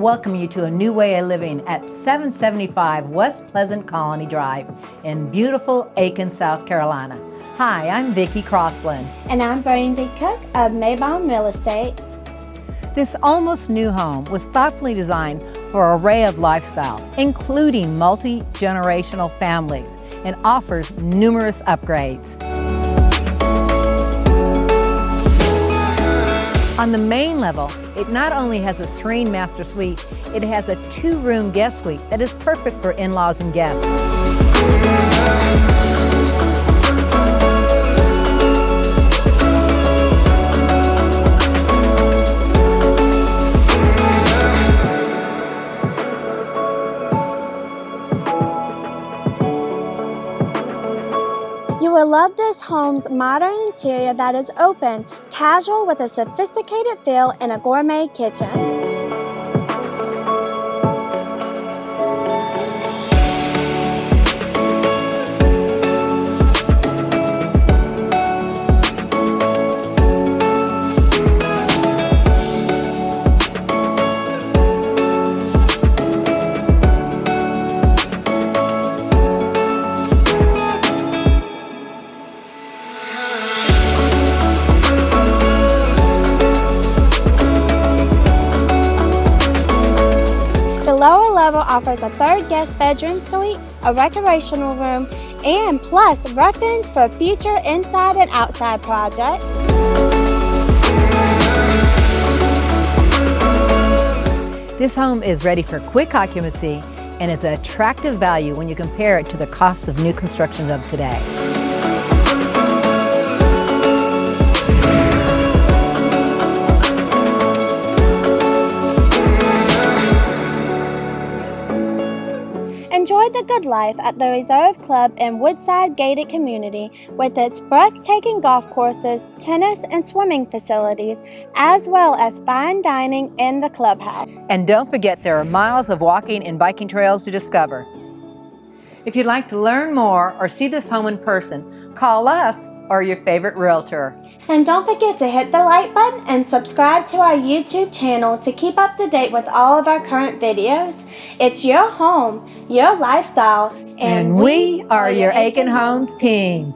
welcome you to a new way of living at 775 West Pleasant Colony Drive in beautiful Aiken, South Carolina. Hi, I'm Vicki Crossland. And I'm Brandy Cook of Maybaum Real Estate. This almost new home was thoughtfully designed for an array of lifestyle, including multi-generational families, and offers numerous upgrades. On the main level, it not only has a serene master suite, it has a 2-room guest suite that is perfect for in-laws and guests. You will love this home's modern interior that is open, casual with a sophisticated feel and a gourmet kitchen. The lower level offers a 3rd guest bedroom suite, a recreational room, and plus rough-ins for future inside and outside projects. This home is ready for quick occupancy and is an attractive value when you compare it to the costs of new constructions of today. Enjoy the good life at the Reserve Club in Woodside gated community with its breathtaking golf courses, tennis and swimming facilities, as well as fine dining in the clubhouse. And don't forget, there are miles of walking and biking trails to discover. If you'd like to learn more or see this home in person, call us or your favorite realtor. And don't forget to hit the like button and subscribe to our YouTube channel to keep up to date with all of our current videos. It's your home, your lifestyle, And we are your Aiken Homes team.